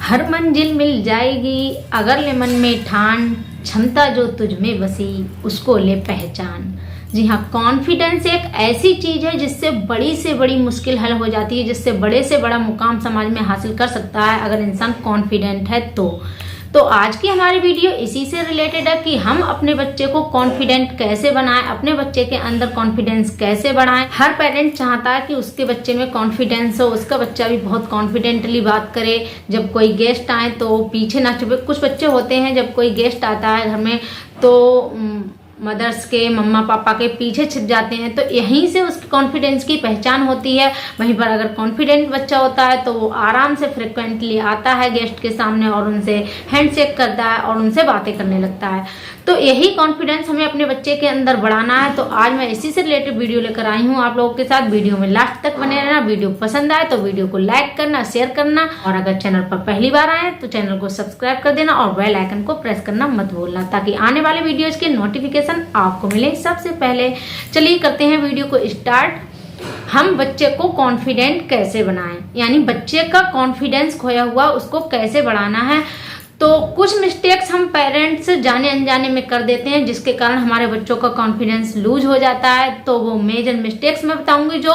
हर मंजिल मिल जाएगी अगर ले मन में ठान, क्षमता जो तुझ में बसी उसको ले पहचान। जी हाँ, कॉन्फिडेंस एक ऐसी चीज है जिससे बड़ी से बड़ी मुश्किल हल हो जाती है, जिससे बड़े से बड़ा मुकाम समाज में हासिल कर सकता है अगर इंसान कॉन्फिडेंट है तो आज की हमारी वीडियो इसी से रिलेटेड है कि हम अपने बच्चे को कॉन्फिडेंट कैसे बनाएं, अपने बच्चे के अंदर कॉन्फिडेंस कैसे बढ़ाएं। हर पेरेंट चाहता है कि उसके बच्चे में कॉन्फिडेंस हो, उसका बच्चा भी बहुत कॉन्फिडेंटली बात करे, जब कोई गेस्ट आए तो पीछे ना छुपे। कुछ बच्चे होते हैं जब कोई गेस्ट आता है घर में तो मदर्स के मम्मा पापा के पीछे छिप जाते हैं, तो यहीं से उसके कॉन्फिडेंस की पहचान होती है। वहीं पर अगर कॉन्फिडेंट बच्चा होता है तो वो आराम से फ्रिक्वेंटली आता है गेस्ट के सामने और उनसे हैंडशेक करता है और उनसे बातें करने लगता है। तो यही कॉन्फिडेंस हमें अपने बच्चे के अंदर बढ़ाना है। तो आज मैं इसी से रिलेटेड वीडियो लेकर आई हूँ आप लोगों के साथ। वीडियो में लास्ट तक बने रहना। वीडियो पसंद आए तो वीडियो को लाइक करना, शेयर करना, और अगर चैनल पर पहली बार आए तो चैनल को सब्सक्राइब कर देना और बेल आइकन को प्रेस करना मत भूलना, ताकि आने वाले वीडियोज के नोटिफिकेशन आपको मिले सबसे पहले। चलिए करते हैं वीडियो को स्टार्ट। हम बच्चे को कॉन्फिडेंट कैसे बनाएं, यानी बच्चे का कॉन्फिडेंस खोया हुआ उसको कैसे बढ़ाना है। तो कुछ मिस्टेक्स हम पेरेंट्स जाने अनजाने में कर देते हैं जिसके कारण हमारे बच्चों का कॉन्फिडेंस लूज हो जाता है। तो वो मेजर मिस्टेक्स मैं बताऊंगी जो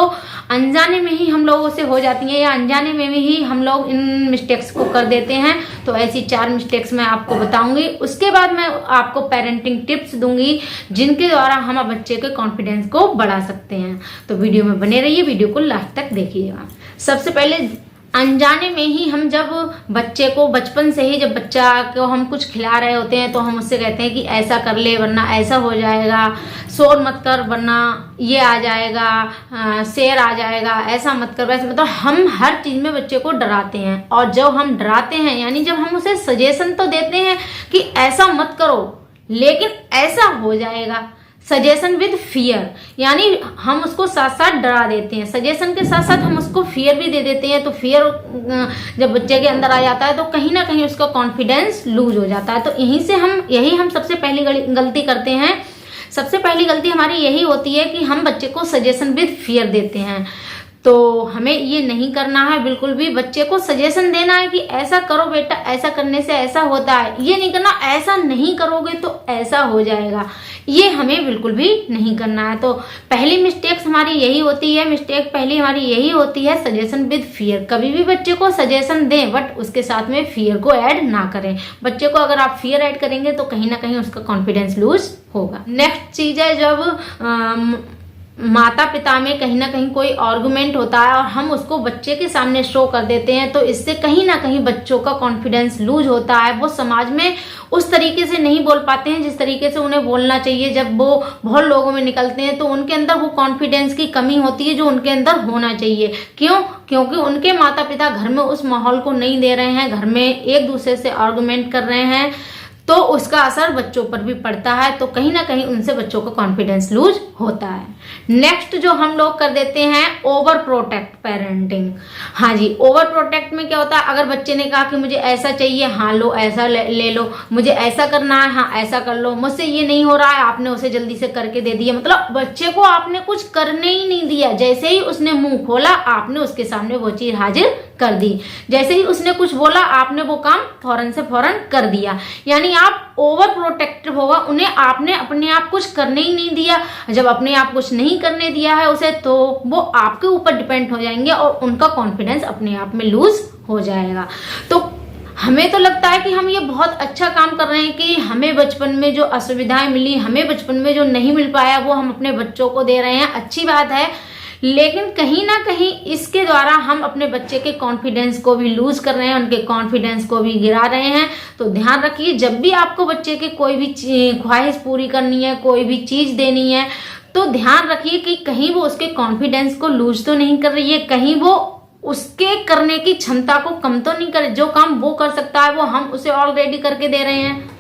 अनजाने में ही हम लोगों से हो जाती हैं, या अनजाने में ही हम लोग इन मिस्टेक्स को कर देते हैं। तो ऐसी 4 मिस्टेक्स मैं आपको बताऊंगी। उसके बाद मैं आपको पेरेंटिंग टिप्स दूंगी जिनके द्वारा हम बच्चे के कॉन्फिडेंस को बढ़ा सकते हैं। तो वीडियो में बने रहिए, वीडियो को लास्ट तक देखिएगा। सबसे पहले अनजाने में ही हम जब बच्चे को बचपन से ही जब बच्चा को हम कुछ खिला रहे होते हैं तो हम उससे कहते हैं कि ऐसा कर ले वरना ऐसा हो जाएगा, शोर मत कर वरना ये आ जाएगा, शेर आ जाएगा, ऐसा मत कर वैसे। मतलब हम हर चीज में बच्चे को डराते हैं। और जब हम डराते हैं यानी जब हम उसे सजेशन तो देते हैं कि ऐसा मत करो लेकिन ऐसा हो जाएगा, सजेशन विद फियर, यानी हम उसको साथ साथ डरा देते हैं। सजेशन के साथ साथ हम उसको फियर भी दे देते हैं। तो फियर जब बच्चे के अंदर आ जाता है तो कहीं ना कहीं उसका कॉन्फिडेंस लूज हो जाता है। तो यही हम सबसे पहली गलती करते हैं। सबसे पहली गलती हमारी यही होती है कि हम बच्चे को सजेशन विद फियर देते हैं। तो हमें ये नहीं करना है बिल्कुल भी। बच्चे को सजेशन देना है कि ऐसा करो बेटा, ऐसा करने से ऐसा होता है। ये नहीं करना ऐसा नहीं करोगे तो ऐसा हो जाएगा, ये हमें बिल्कुल भी नहीं करना है। तो पहली मिस्टेक हमारी यही होती है। पहली हमारी यही होती है सजेशन विद फियर। कभी भी बच्चे को सजेशन दें बट उसके साथ में फियर को ऐड ना करें। बच्चे को अगर आप फियर ऐड करेंगे तो कहीं ना कहीं उसका कॉन्फिडेंस लूज होगा। नेक्स्ट चीज है जब माता पिता में कहीं ना कहीं कोई आर्गुमेंट होता है और हम उसको बच्चे के सामने शो कर देते हैं, तो इससे कहीं ना कहीं बच्चों का कॉन्फिडेंस लूज होता है। वो समाज में उस तरीके से नहीं बोल पाते हैं जिस तरीके से उन्हें बोलना चाहिए। जब वो बहुत लोगों में निकलते हैं तो उनके अंदर वो कॉन्फिडेंस की कमी होती है जो उनके अंदर होना चाहिए। क्योंकि उनके माता पिता घर में उस माहौल को नहीं दे रहे हैं, घर में एक दूसरे से आर्गुमेंट कर रहे हैं, तो उसका असर बच्चों पर भी पड़ता है। तो कहीं ना कहीं उनसे बच्चों का कॉन्फिडेंस लूज होता है। नेक्स्ट जो हम लोग कर देते हैं ओवर प्रोटेक्ट पेरेंटिंग। हाँ जी, ओवर प्रोटेक्ट में क्या होता है, अगर बच्चे ने कहा कि मुझे ऐसा चाहिए, हाँ लो ऐसा ले लो, मुझे ऐसा करना है, हाँ ऐसा कर लो, मुझसे ये नहीं हो रहा है, आपने उसे जल्दी से करके दे दिया। मतलब बच्चे को आपने कुछ करने ही नहीं दिया, जैसे ही उसने मुंह खोला आपने उसके सामने वो चीज हाजिर कर दी। जैसे ही उसने कुछ बोला आपने वो काम फौरन से फौरन कर दिया। यानी आप ओवर प्रोटेक्टिव होगा, उन्हें आपने अपने आप कुछ करने ही नहीं दिया। जब अपने आप कुछ नहीं करने दिया है उसे, तो वो आपके ऊपर डिपेंड हो जाएंगे और उनका कॉन्फिडेंस अपने आप में लूज हो जाएगा। तो हमें तो लगता है कि हम ये बहुत अच्छा काम कर रहे हैं कि हमें बचपन में जो असुविधाएं मिली, हमें बचपन में जो नहीं मिल पाया वो हम अपने बच्चों को दे रहे हैं। अच्छी बात है, लेकिन कहीं ना कहीं इसके द्वारा हम अपने बच्चे के कॉन्फिडेंस को भी लूज कर रहे हैं, उनके कॉन्फिडेंस को भी गिरा रहे हैं। तो ध्यान रखिए, जब भी आपको बच्चे के कोई भी ख्वाहिश पूरी करनी है, कोई भी चीज देनी है, तो ध्यान रखिए कि कहीं वो उसके कॉन्फिडेंस को लूज तो नहीं कर रही है, कहीं वो उसके करने की क्षमता को कम तो नहीं करे। जो काम वो कर सकता है वो हम उसे ऑलरेडी करके दे रहे हैं,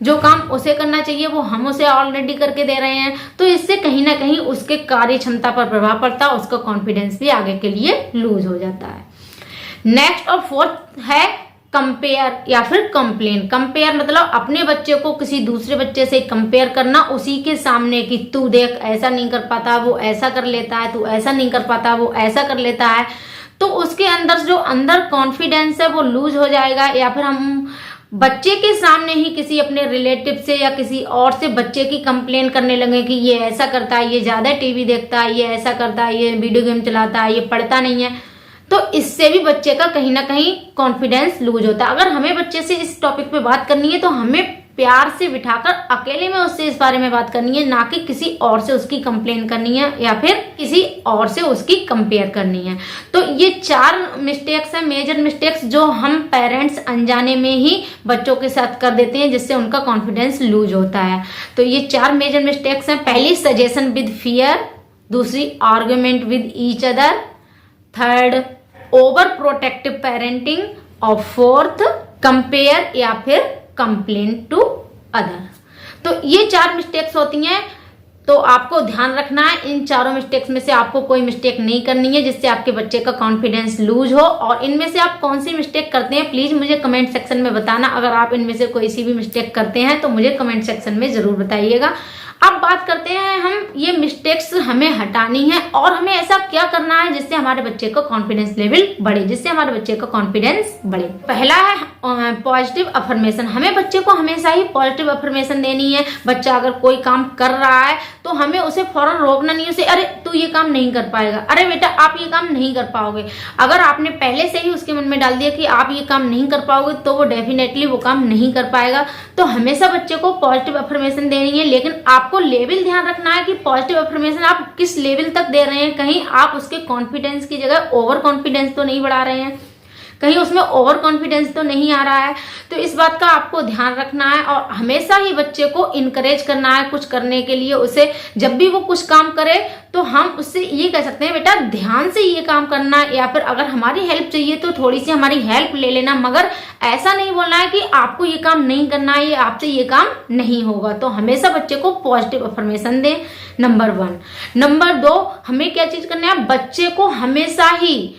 जो काम उसे करना चाहिए वो हम उसे ऑलरेडी करके दे रहे हैं। तो इससे कहीं ना कहीं उसके कार्य क्षमता पर प्रभाव पड़ता है, उसका कॉन्फिडेंस भी आगे के लिए लूज हो जाता है। नेक्स्ट और फोर्थ है कंपेयर या फिर कंप्लेन। कंपेयर मतलब अपने बच्चे को किसी दूसरे बच्चे से कंपेयर करना, उसी के सामने कि तू देख ऐसा नहीं कर पाता वो ऐसा कर लेता है, तू ऐसा नहीं कर पाता वो ऐसा कर लेता है। तो उसके अंदर जो अंदर कॉन्फिडेंस है वो लूज हो जाएगा, या फिर हम बच्चे के सामने ही किसी अपने रिलेटिव से या किसी और से बच्चे की कंप्लेन करने लगे कि ये ऐसा करता है, ये ज्यादा टीवी देखता है, ये ऐसा करता है, ये वीडियो गेम चलाता है, ये पढ़ता नहीं है, तो इससे भी बच्चे का कहीं ना कहीं कॉन्फिडेंस लूज होता है। अगर हमें बच्चे से इस टॉपिक पे बात करनी है तो हमें प्यार से बिठाकर अकेले में उससे इस बारे में बात करनी है, ना कि किसी और से उसकी कंप्लेन करनी है या फिर किसी और से उसकी कंपेयर करनी है। तो ये 4 मिस्टेक्स हैं, मेजर मिस्टेक्स, जो हम पेरेंट्स अनजाने में ही बच्चों के साथ कर देते हैं, जिससे उनका कॉन्फिडेंस लूज होता है। तो ये 4 मेजर मिस्टेक्स हैं। पहली, सजेशन विद फियर। दूसरी, argument with each other. Third, over protective parenting. और फोर्थ, कंपेयर या फिर कंप्लेन टू अदर। तो ये 4 मिस्टेक्स होती हैं, तो आपको ध्यान रखना है इन चारों मिस्टेक्स में से आपको कोई मिस्टेक नहीं करनी है जिससे आपके बच्चे का कॉन्फिडेंस लूज हो। और इनमें से आप कौन सी मिस्टेक करते हैं प्लीज मुझे कमेंट सेक्शन में बताना। अगर आप इनमें से कोई सी भी मिस्टेक करते हैं तो मुझे कमेंट सेक्शन में जरूर बताइएगा। अब बात करते हैं हम, ये मिस्टेक्स हमें हटानी है और हमें ऐसा क्या करना है जिससे हमारे बच्चे का कॉन्फिडेंस लेवल बढ़े, जिससे हमारे बच्चे का कॉन्फिडेंस बढ़े। पहला है पॉजिटिव अफर्मेशन। हमें बच्चे को हमेशा ही पॉजिटिव अफर्मेशन देनी है। बच्चा अगर कोई काम कर रहा है तो हमें उसे फौरन रोकना नहीं है, उसे अरे तू ये काम नहीं कर पाएगा, अरे बेटा आप ये काम नहीं कर पाओगे। अगर आपने पहले से ही उसके मन में डाल दिया कि आप ये काम नहीं कर पाओगे तो वो डेफिनेटली वो काम नहीं कर पाएगा। तो हमेशा बच्चे को पॉजिटिव अफर्मेशन देनी है, लेकिन आपको लेवल ध्यान रखना है कि पॉजिटिव अफर्मेशन आप किस लेवल तक दे रहे हैं। कहीं आप उसके कॉन्फिडेंस की जगह ओवर कॉन्फिडेंस तो नहीं बढ़ा रहे हैं, कहीं उसमें ओवर कॉन्फिडेंस तो नहीं आ रहा है। तो इस बात का आपको ध्यान रखना है और हमेशा ही बच्चे को इनकरेज करना है कुछ करने के लिए। उसे जब भी वो कुछ काम करे तो हम उससे ये कह सकते हैं बेटा ध्यान से ये काम करना, या फिर अगर हमारी हेल्प चाहिए तो थोड़ी सी हमारी हेल्प ले लेना, मगर ऐसा नहीं बोलना है कि आपको ये काम नहीं करना है, आपसे ये काम नहीं होगा। तो हमेशा बच्चे को पॉजिटिव अफर्मेशन दें, नंबर 1। नंबर 2, हमें क्या चीज करना है, बच्चे को हमेशा ही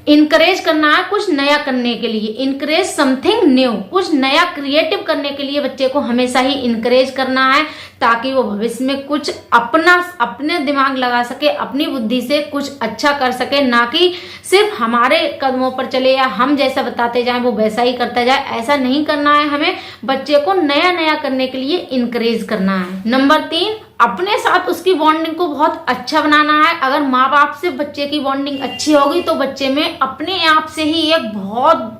इनकरेज करना है कुछ नया करने के लिए। इनकरेज समथिंग न्यू, कुछ नया क्रिएटिव करने के लिए बच्चे को हमेशा ही इनकरेज करना है, ताकि वो भविष्य में कुछ अपने दिमाग लगा सके, अपनी बुद्धि से कुछ अच्छा कर सके, ना कि सिर्फ हमारे कदमों पर चले या हम जैसा बताते जाएं वो वैसा ही करता जाए। ऐसा नहीं करना है, हमें बच्चे को नया नया करने के लिए इनकरेज करना है। नंबर 3, अपने साथ उसकी बॉन्डिंग को बहुत अच्छा बनाना है। अगर माँ बाप से बच्चे की बॉन्डिंग अच्छी होगी तो बच्चे में अपने आप से ही एक बहुत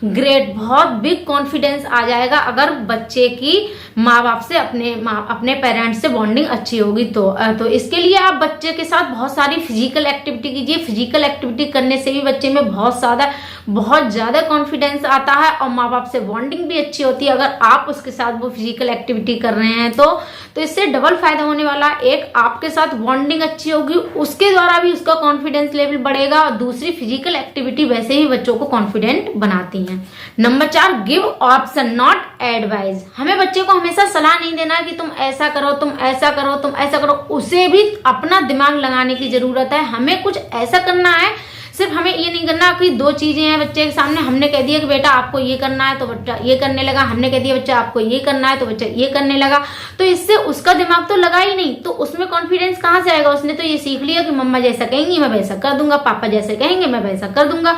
ग्रेट, बहुत बिग कॉन्फिडेंस आ जाएगा। अगर बच्चे की माँ बाप से अपने पेरेंट्स से बॉन्डिंग अच्छी होगी तो इसके लिए आप बच्चे के साथ बहुत सारी फिजिकल एक्टिविटी कीजिए। फिजिकल एक्टिविटी करने से भी बच्चे में बहुत ज्यादा कॉन्फिडेंस आता है और माँ बाप से बॉन्डिंग भी अच्छी होती है। अगर आप उसके साथ वो फिजिकल एक्टिविटी कर रहे हैं तो इससे डबल फायदा होने वाला है। एक, आपके साथ बॉन्डिंग अच्छी होगी, उसके द्वारा भी उसका कॉन्फिडेंस लेवल बढ़ेगा, और दूसरी, फिजिकल एक्टिविटी वैसे ही बच्चों को कॉन्फिडेंट बनाती है। Number 4, give epsilon naught advice. हमें बच्चे को हमेशा सलाह नहीं देना कि तुम ऐसा करो, तुम ऐसा करो, तुम ऐसा करो। उसे भी अपना दिमाग लगाने की जरूरत है। हमें कुछ ऐसा करना है, सिर्फ हमें ये नहीं करना कि 2 चीजें हैं बच्चे के सामने, हमने कह दिया कि बेटा आपको ये करना है तो बच्चा ये करने लगा, हमने कह दिया बच्चा आपको ये करना है तो बच्चा ये करने लगा। तो इससे उसका दिमाग तो लगा ही नहीं, तो उसमें कॉन्फिडेंस कहाँ से आएगा। उसने तो ये सीख लिया कि मम्मा जैसा कहेंगी मैं वैसा कर दूंगा, पापा जैसे कहेंगे मैं वैसा कर दूंगा।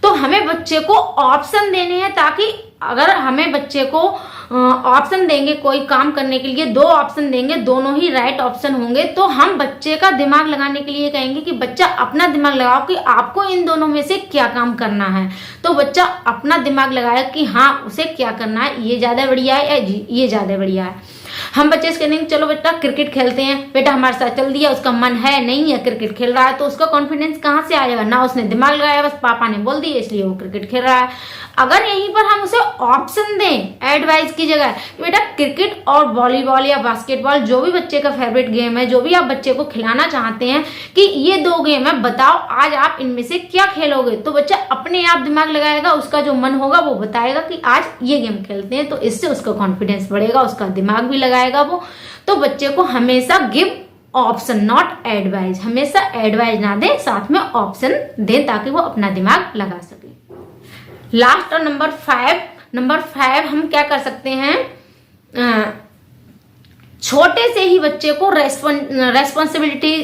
तो हमें बच्चे को ऑप्शन देने हैं, ताकि अगर हमें बच्चे को ऑप्शन देंगे कोई काम करने के लिए, 2 ऑप्शन देंगे, दोनों ही राइट ऑप्शन होंगे, तो हम बच्चे का दिमाग लगाने के लिए कहेंगे कि बच्चा अपना दिमाग लगाओ कि आपको इन दोनों में से क्या काम करना है। तो बच्चा अपना दिमाग लगाए कि हाँ उसे क्या करना है, ये ज्यादा बढ़िया है या ये ज्यादा बढ़िया है। हम बच्चे से कहेंगे चलो बेटा क्रिकेट खेलते हैं, बेटा हमारे साथ चल दिया, उसका मन है नहीं है, क्रिकेट खेल रहा है, तो उसका कॉन्फिडेंस कहाँ से आएगा, ना उसने दिमाग लगाया, बस पापा ने बोल दिया इसलिए वो क्रिकेट खेल रहा है। अगर यहीं पर हम उसे ऑप्शन दें एडवाइस की जगह कि बेटा क्रिकेट और वॉलीबॉल या बास्केटबॉल, जो भी बच्चे का फेवरेट गेम है, जो भी आप बच्चे को खिलाना चाहते हैं, कि ये 2 गेम है, बताओ आज आप इनमें से क्या खेलोगे, तो बच्चा अपने आप दिमाग लगाएगा, उसका जो मन होगा वो बताएगा कि आज ये गेम खेलते हैं। तो इससे उसका कॉन्फिडेंस बढ़ेगा, उसका दिमाग भी लगाएगा वो। तो बच्चे को हमेशा गिव ऑप्शन नॉट एडवाइस, हमेशा एडवाइस ना दें, साथ में ऑप्शन दें ताकि वो अपना दिमाग लगा सके। लास्ट और नंबर 5 हम क्या कर सकते हैं, छोटे से ही बच्चे को रेस्पॉन्सिबिलिटी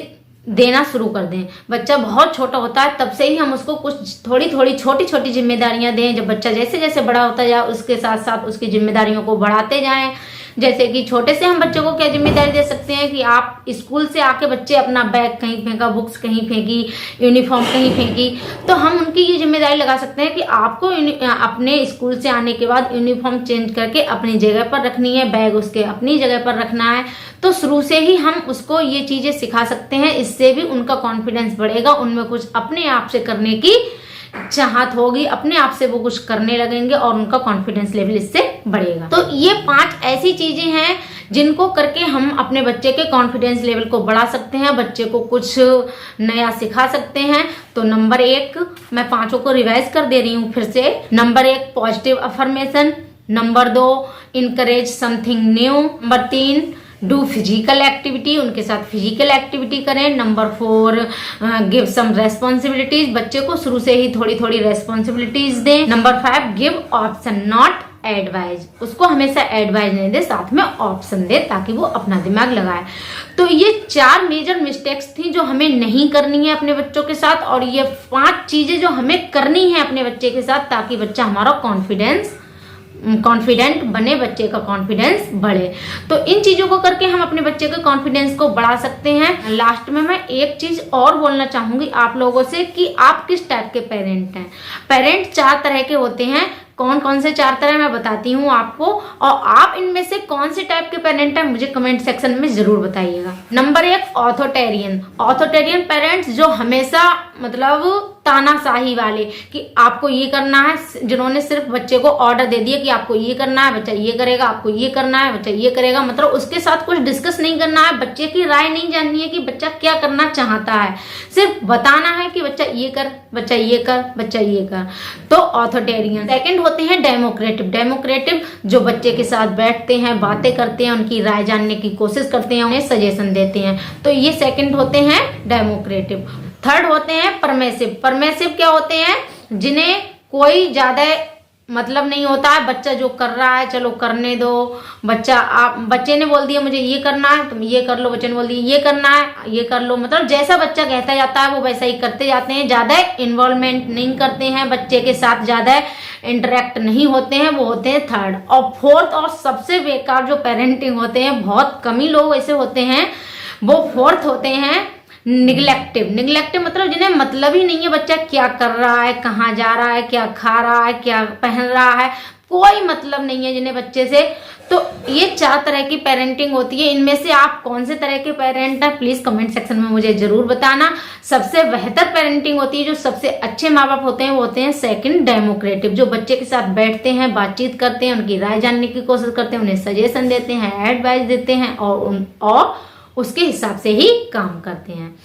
देना शुरू कर दें। बच्चा बहुत छोटा होता है तब से ही हम उसको कुछ थोड़ी थोड़ी छोटी छोटी जिम्मेदारियां दें। जब बच्चा जैसे जैसे बड़ा होता जाए उसके साथ साथ उसकी जिम्मेदारियों को बढ़ाते जाएं। जैसे कि छोटे से हम बच्चों को क्या जिम्मेदारी दे सकते हैं कि आप स्कूल से आके बच्चे अपना बैग कहीं फेंका, बुक्स कहीं फेंकी, यूनिफॉर्म कहीं फेंकी, तो हम उनकी ये जिम्मेदारी लगा सकते हैं कि आपको अपने स्कूल से आने के बाद यूनिफॉर्म चेंज करके अपनी जगह पर रखनी है, बैग उसके अपनी जगह पर रखना है। तो शुरू से ही हम उसको ये चीजें सिखा सकते हैं। इससे भी उनका कॉन्फिडेंस बढ़ेगा, उनमें कुछ अपने आप से करने की चाहत होगी, अपने आप से वो कुछ करने लगेंगे और उनका कॉन्फिडेंस लेवल इससे बढ़ेगा। तो ये 5 ऐसी चीजें हैं जिनको करके हम अपने बच्चे के कॉन्फिडेंस लेवल को बढ़ा सकते हैं, बच्चे को कुछ नया सिखा सकते हैं। तो नंबर 1 मैं 5 को रिवाइज कर दे रही हूँ फिर से। Number 1 positive affirmation. Number 2 encourage something new. Number 3 do physical activity, उनके साथ फिजिकल एक्टिविटी करें। नंबर 4 गिव सम रेस्पॉन्सिबिलिटीज, बच्चे को शुरू से ही थोड़ी थोड़ी रेस्पॉन्सिबिलिटीज दें। Number 5 give epsilon naught advise, उसको हमेशा एडवाइज नहीं दे, साथ में ऑप्शन दे ताकि वो अपना दिमाग लगाए। तो ये 4 मेजर मिस्टेक्स थी जो हमें नहीं करनी है अपने बच्चों के साथ, और ये 5 चीजें जो हमें करनी है अपने बच्चे के साथ ताकि बच्चा हमारा कॉन्फिडेंट बने, बच्चे का कॉन्फिडेंस बढ़े। तो इन चीजों को करके हम अपने बच्चे के कॉन्फिडेंस को बढ़ा सकते हैं। लास्ट में मैं एक चीज और बोलना चाहूंगी आप लोगों से कि आप किस टाइप के पेरेंट हैं। पेरेंट 4 तरह के होते हैं। कौन कौन से 4 तरह मैं बताती हूँ आपको, और आप इनमें से कौन से टाइप के पेरेंट हैं मुझे कमेंट सेक्शन में जरूर बताइएगा। नंबर 1 ऑथोटेरियन पेरेंट्स, जो हमेशा मतलब तानाशाही वाले कि आपको ये करना है, जिन्होंने सिर्फ बच्चे को ऑर्डर दे दिया कि आपको ये करना है, बच्चा ये करेगा, आपको ये करना है, बच्चा ये करेगा, मतलब उसके साथ कुछ डिस्कस नहीं करना है, बच्चे की राय नहीं जाननी है कि बच्चा क्या करना चाहता है, सिर्फ बताना है कि बच्चा ये कर, बच्चा ये कर, बच्चा ये कर। तो ऑथोटेरियन। सेकंड होते हैं डेमोक्रेटिव, जो बच्चे के साथ बैठते हैं, बातें करते हैं, उनकी राय जानने की कोशिश करते हैं, उन्हें सजेशन देते हैं। तो ये सेकंड होते हैं डेमोक्रेटिव। थर्ड होते हैं परमेसिव क्या होते हैं, जिन्हें कोई ज्यादा मतलब नहीं होता है, बच्चा जो कर रहा है चलो करने दो, बच्चे ने बोल दिया मुझे ये करना है तुम ये कर लो, बच्चे ने बोल दिया ये करना है ये कर लो, मतलब जैसा बच्चा कहता जाता है वो वैसा ही करते जाते हैं। ज्यादा इन्वॉल्वमेंट नहीं करते हैं, बच्चे के साथ ज्यादा इंटरेक्ट नहीं होते हैं, वो होते हैं थर्ड। और फोर्थ और सबसे बेकार जो पेरेंटिंग होते हैं, बहुत कम ही लोग ऐसे होते हैं, वो फोर्थ होते हैं निगलेक्टिव, मतलब जिन्हें मतलब ही नहीं है बच्चा क्या कर रहा है, कहाँ जा रहा है, क्या खा रहा है, क्या पहन रहा है, कोई मतलब नहीं है जिन्हें बच्चे से। तो ये 4 तरह की पेरेंटिंग होती है। इनमें से आप कौन से तरह के पेरेंट हैं प्लीज कमेंट सेक्शन में मुझे जरूर बताना। सबसे बेहतर पेरेंटिंग होती है, जो सबसे अच्छे माँ बाप होते हैं वो होते हैं सेकंड डेमोक्रेटिव, जो बच्चे के साथ बैठते हैं, बातचीत करते हैं, उनकी राय जानने की कोशिश करते हैं, उन्हें सजेशन देते हैं, एडवाइस देते हैं और उसके हिसाब से ही काम करते हैं।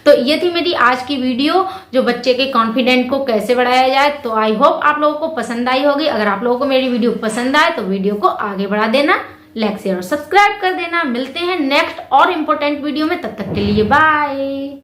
तो ये थी मेरी आज की वीडियो, जो बच्चे के कॉन्फिडेंट को कैसे बढ़ाया जाए। तो आई होप आप लोगों को पसंद आई होगी। अगर आप लोगों को मेरी वीडियो पसंद आए तो वीडियो को आगे बढ़ा देना, लाइक शेयर और सब्सक्राइब कर देना। मिलते हैं नेक्स्ट और इम्पोर्टेंट वीडियो में, तब तक के लिए बाय।